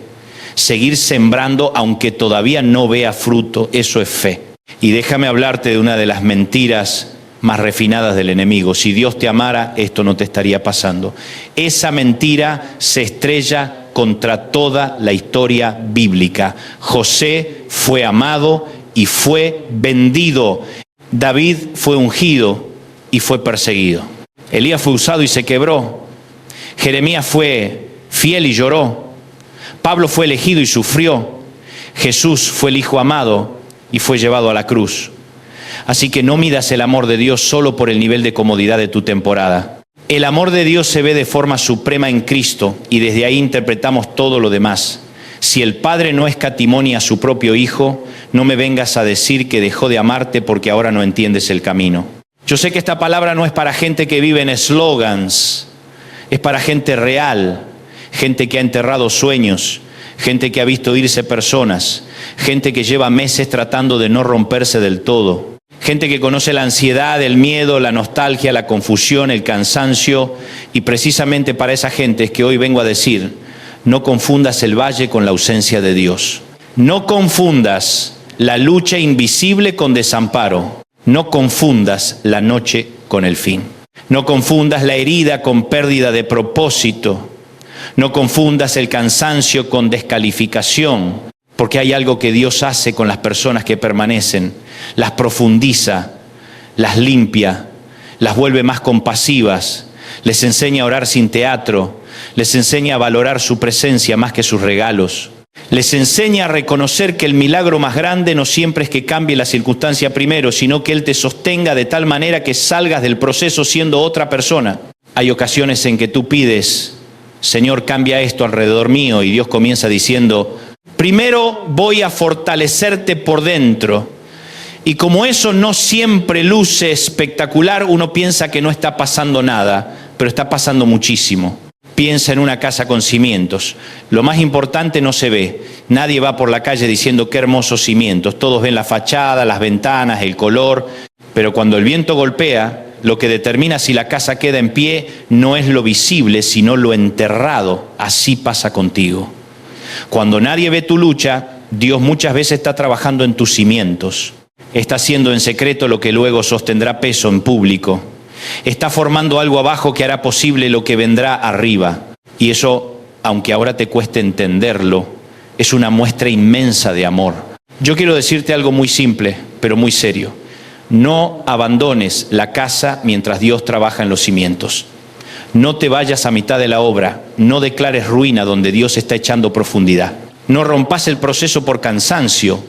Seguir sembrando aunque todavía no vea fruto, eso es fe. Y déjame hablarte de una de las mentiras más refinadas del enemigo. Si Dios te amara, esto no te estaría pasando. Esa mentira se estrella contra toda la historia bíblica. José fue amado y fue vendido. David fue ungido y fue perseguido. Elías fue usado y se quebró. Jeremías fue fiel y lloró. Pablo fue elegido y sufrió. Jesús fue el Hijo amado y fue llevado a la cruz. Así que no midas el amor de Dios solo por el nivel de comodidad de tu temporada. El amor de Dios se ve de forma suprema en Cristo y desde ahí interpretamos todo lo demás. Si el Padre no escatimó a su propio Hijo, no me vengas a decir que dejó de amarte porque ahora no entiendes el camino. Yo sé que esta palabra no es para gente que vive en eslogans, es para gente real, gente que ha enterrado sueños, gente que ha visto irse personas, gente que lleva meses tratando de no romperse del todo, gente que conoce la ansiedad, el miedo, la nostalgia, la confusión, el cansancio, y precisamente para esa gente es que hoy vengo a decir, no confundas el valle con la ausencia de Dios. No confundas la lucha invisible con desamparo. No confundas la noche con el fin. No confundas la herida con pérdida de propósito. No confundas el cansancio con descalificación, porque hay algo que Dios hace con las personas que permanecen. Las profundiza, las limpia, las vuelve más compasivas, les enseña a orar sin teatro, les enseña a valorar su presencia más que sus regalos. Les enseña a reconocer que el milagro más grande no siempre es que cambie la circunstancia primero, sino que Él te sostenga de tal manera que salgas del proceso siendo otra persona. Hay ocasiones en que tú pides, Señor, cambia esto alrededor mío, y Dios comienza diciendo, primero voy a fortalecerte por dentro. Y como eso no siempre luce espectacular, uno piensa que no está pasando nada, pero está pasando muchísimo. Piensa en una casa con cimientos. Lo más importante no se ve. Nadie va por la calle diciendo qué hermosos cimientos. Todos ven la fachada, las ventanas, el color. Pero cuando el viento golpea, lo que determina si la casa queda en pie no es lo visible, sino lo enterrado. Así pasa contigo. Cuando nadie ve tu lucha, Dios muchas veces está trabajando en tus cimientos. Está haciendo en secreto lo que luego sostendrá peso en público. Está formando algo abajo que hará posible lo que vendrá arriba. Y eso, aunque ahora te cueste entenderlo, es una muestra inmensa de amor. Yo quiero decirte algo muy simple, pero muy serio. No abandones la casa mientras Dios trabaja en los cimientos. No te vayas a mitad de la obra. No declares ruina donde Dios está echando profundidad. No rompas el proceso por cansancio.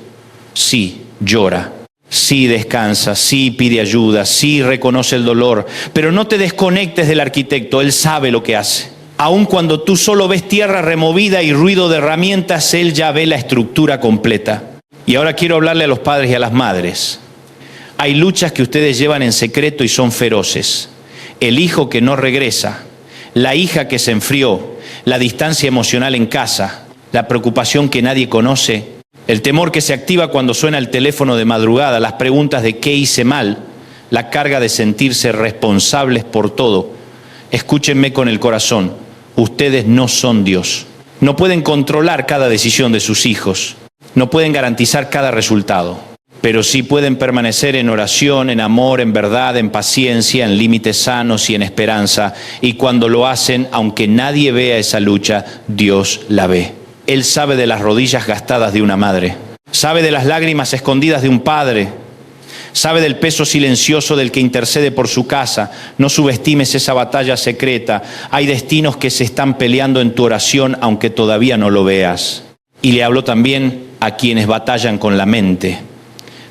Sí, llora. Sí descansa, sí pide ayuda, sí reconoce el dolor, pero no te desconectes del arquitecto, él sabe lo que hace. Aun cuando tú solo ves tierra removida y ruido de herramientas, él ya ve la estructura completa. Y ahora quiero hablarle a los padres y a las madres. Hay luchas que ustedes llevan en secreto y son feroces. El hijo que no regresa, la hija que se enfrió, la distancia emocional en casa, la preocupación que nadie conoce, el temor que se activa cuando suena el teléfono de madrugada, las preguntas de qué hice mal, la carga de sentirse responsables por todo. Escúchenme con el corazón, ustedes no son Dios. No pueden controlar cada decisión de sus hijos, no pueden garantizar cada resultado, pero sí pueden permanecer en oración, en amor, en verdad, en paciencia, en límites sanos y en esperanza. Y cuando lo hacen, aunque nadie vea esa lucha, Dios la ve. Él sabe de las rodillas gastadas de una madre, sabe de las lágrimas escondidas de un padre, sabe del peso silencioso del que intercede por su casa. No subestimes esa batalla secreta. Hay destinos que se están peleando en tu oración, aunque todavía no lo veas. Y le hablo también a quienes batallan con la mente,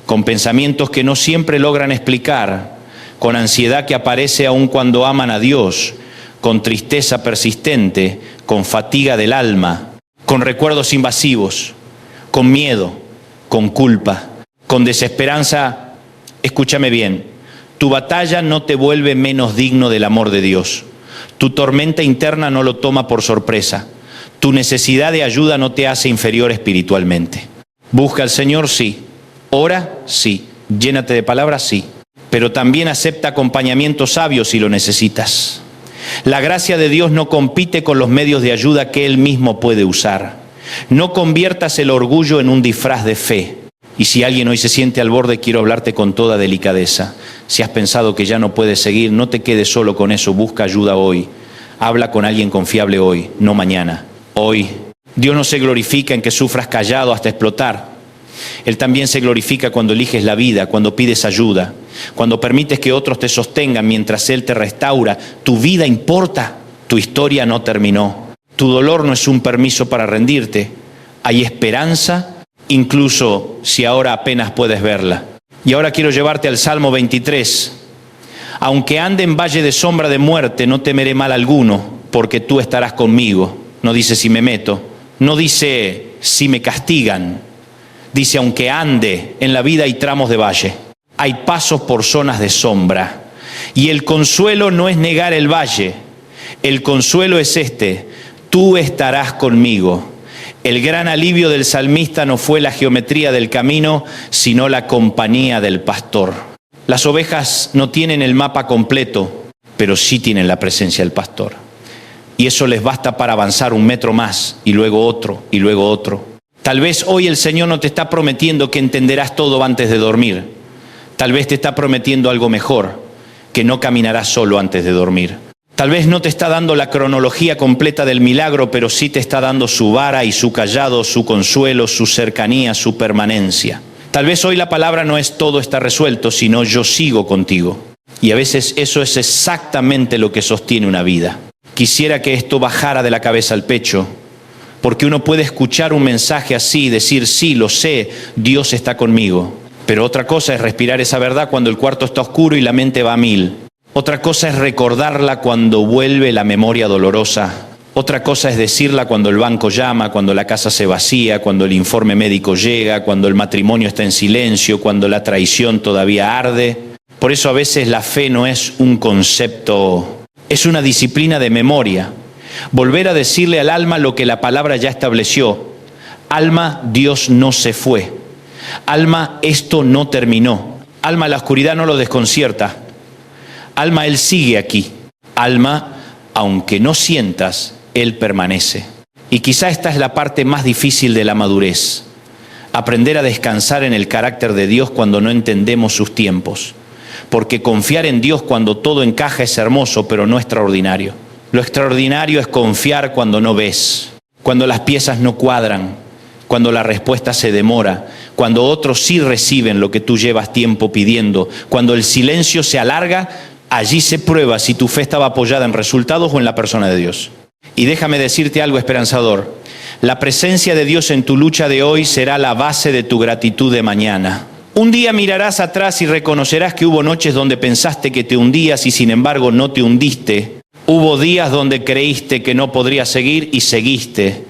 con pensamientos que no siempre logran explicar, con ansiedad que aparece aun cuando aman a Dios, con tristeza persistente, con fatiga del alma, con recuerdos invasivos, con miedo, con culpa, con desesperanza. Escúchame bien, tu batalla no te vuelve menos digno del amor de Dios. Tu tormenta interna no lo toma por sorpresa. Tu necesidad de ayuda no te hace inferior espiritualmente. Busca al Señor, sí. Ora, sí. Llénate de palabras, sí. Pero también acepta acompañamiento sabio si lo necesitas. La gracia de Dios no compite con los medios de ayuda que Él mismo puede usar. No conviertas el orgullo en un disfraz de fe. Y si alguien hoy se siente al borde, quiero hablarte con toda delicadeza. Si has pensado que ya no puedes seguir, no te quedes solo con eso. Busca ayuda hoy. Habla con alguien confiable hoy, no mañana. Hoy. Dios no se glorifica en que sufras callado hasta explotar. Él también se glorifica cuando eliges la vida, cuando pides ayuda, cuando permites que otros te sostengan mientras Él te restaura. Tu vida importa, tu historia no terminó. Tu dolor no es un permiso para rendirte. Hay esperanza, incluso si ahora apenas puedes verla. Y ahora quiero llevarte al Salmo 23. Aunque ande en valle de sombra de muerte, no temeré mal alguno, porque tú estarás conmigo. No dice si me meto, no dice si me castigan. Dice, aunque ande en la vida hay tramos de valle, hay pasos por zonas de sombra. Y el consuelo no es negar el valle, el consuelo es tú estarás conmigo. El gran alivio del salmista no fue la geometría del camino, sino la compañía del pastor. Las ovejas no tienen el mapa completo, pero sí tienen la presencia del pastor. Y eso les basta para avanzar un metro más, y luego otro, y luego otro. Tal vez hoy el Señor no te está prometiendo que entenderás todo antes de dormir. Tal vez te está prometiendo algo mejor, que no caminarás solo antes de dormir. Tal vez no te está dando la cronología completa del milagro, pero sí te está dando su vara y su cayado, su consuelo, su cercanía, su permanencia. Tal vez hoy la palabra no es todo está resuelto, sino yo sigo contigo. Y a veces eso es exactamente lo que sostiene una vida. Quisiera que esto bajara de la cabeza al pecho, porque uno puede escuchar un mensaje así y decir, sí, lo sé, Dios está conmigo. Pero otra cosa es respirar esa verdad cuando el cuarto está oscuro y la mente va a mil. Otra cosa es recordarla cuando vuelve la memoria dolorosa. Otra cosa es decirla cuando el banco llama, cuando la casa se vacía, cuando el informe médico llega, cuando el matrimonio está en silencio, cuando la traición todavía arde. Por eso a veces la fe no es un concepto, es una disciplina de memoria. Volver a decirle al alma lo que la palabra ya estableció. Alma, Dios no se fue. Alma, esto no terminó. Alma, la oscuridad no lo desconcierta. Alma, Él sigue aquí. Alma, aunque no sientas, Él permanece. Y quizá esta es la parte más difícil de la madurez. Aprender a descansar en el carácter de Dios cuando no entendemos sus tiempos. Porque confiar en Dios cuando todo encaja es hermoso, pero no extraordinario. Lo extraordinario es confiar cuando no ves, cuando las piezas no cuadran, cuando la respuesta se demora, cuando otros sí reciben lo que tú llevas tiempo pidiendo, cuando el silencio se alarga. Allí se prueba si tu fe estaba apoyada en resultados o en la persona de Dios. Y déjame decirte algo esperanzador. La presencia de Dios en tu lucha de hoy será la base de tu gratitud de mañana. Un día mirarás atrás y reconocerás que hubo noches donde pensaste que te hundías y sin embargo no te hundiste. Hubo días donde creíste que no podrías seguir y seguiste.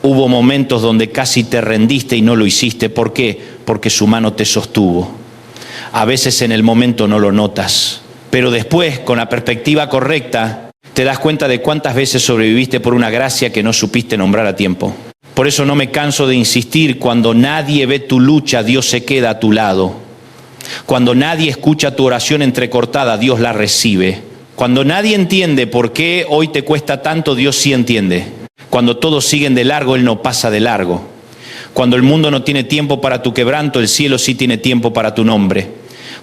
Hubo momentos donde casi te rendiste y no lo hiciste. ¿Por qué? Porque su mano te sostuvo. A veces en el momento no lo notas, pero después, con la perspectiva correcta, te das cuenta de cuántas veces sobreviviste por una gracia que no supiste nombrar a tiempo. Por eso no me canso de insistir, cuando nadie ve tu lucha, Dios se queda a tu lado. Cuando nadie escucha tu oración entrecortada, Dios la recibe. Cuando nadie entiende por qué hoy te cuesta tanto, Dios sí entiende. Cuando todos siguen de largo, Él no pasa de largo. Cuando el mundo no tiene tiempo para tu quebranto, el cielo sí tiene tiempo para tu nombre.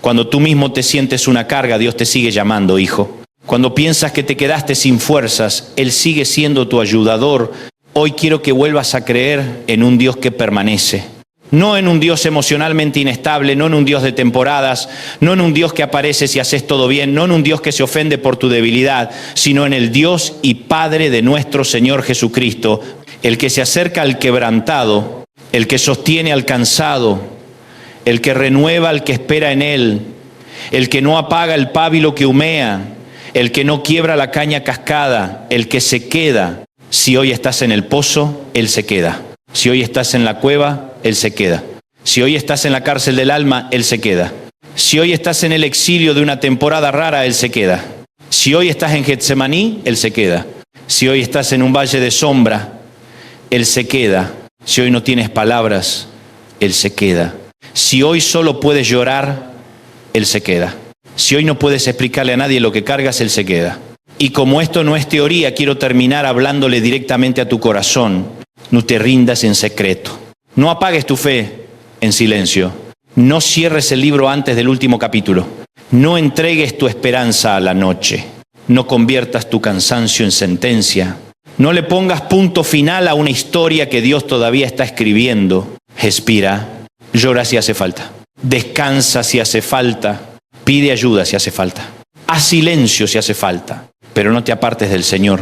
Cuando tú mismo te sientes una carga, Dios te sigue llamando, hijo. Cuando piensas que te quedaste sin fuerzas, Él sigue siendo tu ayudador. Hoy quiero que vuelvas a creer en un Dios que permanece. No en un Dios emocionalmente inestable, no en un Dios de temporadas, no en un Dios que aparece si haces todo bien, no en un Dios que se ofende por tu debilidad, sino en el Dios y Padre de nuestro Señor Jesucristo, el que se acerca al quebrantado, el que sostiene al cansado, el que renueva al que espera en Él, el que no apaga el pábilo que humea, el que no quiebra la caña cascada, el que se queda. Si hoy estás en el pozo, Él se queda. Si hoy estás en la cueva, Él se queda. Si hoy estás en la cárcel del alma, Él se queda. Si hoy estás en el exilio de una temporada rara, Él se queda. Si hoy estás en Getsemaní, Él se queda. Si hoy estás en un valle de sombra, Él se queda. Si hoy no tienes palabras, Él se queda. Si hoy solo puedes llorar, Él se queda. Si hoy no puedes explicarle a nadie lo que cargas, Él se queda. Y como esto no es teoría, quiero terminar hablándole directamente a tu corazón. No te rindas en secreto. No apagues tu fe en silencio. No cierres el libro antes del último capítulo. No entregues tu esperanza a la noche. No conviertas tu cansancio en sentencia. No le pongas punto final a una historia que Dios todavía está escribiendo. Respira. Llora si hace falta. Descansa si hace falta. Pide ayuda si hace falta. Haz silencio si hace falta. Pero no te apartes del Señor.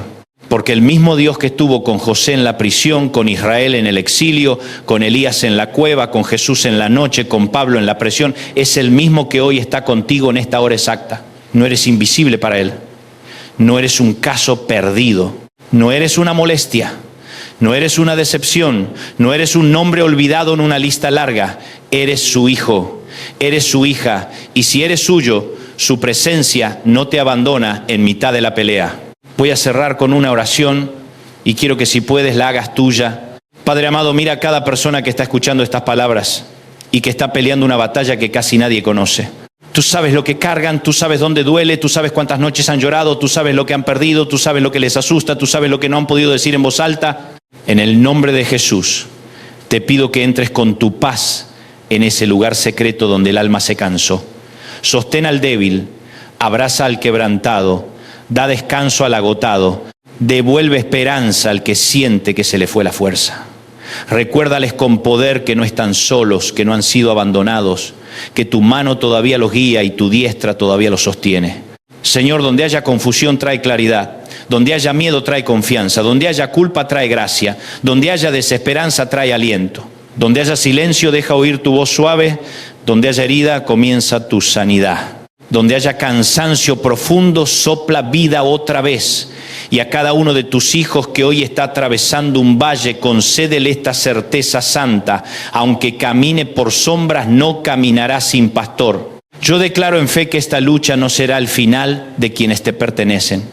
Porque el mismo Dios que estuvo con José en la prisión, con Israel en el exilio, con Elías en la cueva, con Jesús en la noche, con Pablo en la prisión, es el mismo que hoy está contigo en esta hora exacta. No eres invisible para Él. No eres un caso perdido. No eres una molestia. No eres una decepción, no eres un nombre olvidado en una lista larga. Eres su hijo, eres su hija, y si eres suyo, su presencia no te abandona en mitad de la pelea. Voy a cerrar con una oración y quiero que si puedes la hagas tuya. Padre amado, mira a cada persona que está escuchando estas palabras y que está peleando una batalla que casi nadie conoce. Tú sabes lo que cargan, tú sabes dónde duele, tú sabes cuántas noches han llorado, tú sabes lo que han perdido, tú sabes lo que les asusta, tú sabes lo que no han podido decir en voz alta. En el nombre de Jesús, te pido que entres con tu paz en ese lugar secreto donde el alma se cansó. Sostén al débil, abraza al quebrantado, da descanso al agotado, devuelve esperanza al que siente que se le fue la fuerza. Recuérdales con poder que no están solos, que no han sido abandonados, que tu mano todavía los guía y tu diestra todavía los sostiene. Señor, donde haya confusión trae claridad, donde haya miedo trae confianza, donde haya culpa trae gracia, donde haya desesperanza trae aliento, donde haya silencio deja oír tu voz suave, donde haya herida comienza tu sanidad, donde haya cansancio profundo sopla vida otra vez. Y a cada uno de tus hijos que hoy está atravesando un valle, concédele esta certeza santa: aunque camine por sombras, no caminará sin pastor. Yo declaro en fe que esta lucha no será el final de quienes te pertenecen.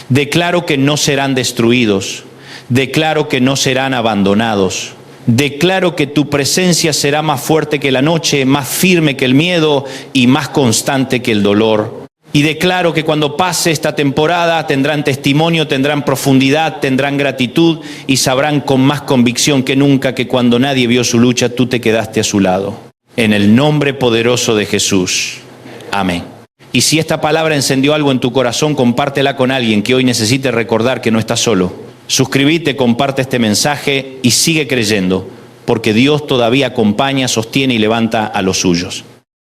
Declaro que no serán destruidos. Declaro que no serán abandonados. Declaro que tu presencia será más fuerte que la noche, más firme que el miedo y más constante que el dolor. Y declaro que cuando pase esta temporada tendrán testimonio, tendrán profundidad, tendrán gratitud y sabrán con más convicción que nunca que cuando nadie vio su lucha, tú te quedaste a su lado. En el nombre poderoso de Jesús. Amén. Y si esta palabra encendió algo en tu corazón, compártela con alguien que hoy necesite recordar que no estás solo. Suscríbete, comparte este mensaje y sigue creyendo, porque Dios todavía acompaña, sostiene y levanta a los suyos.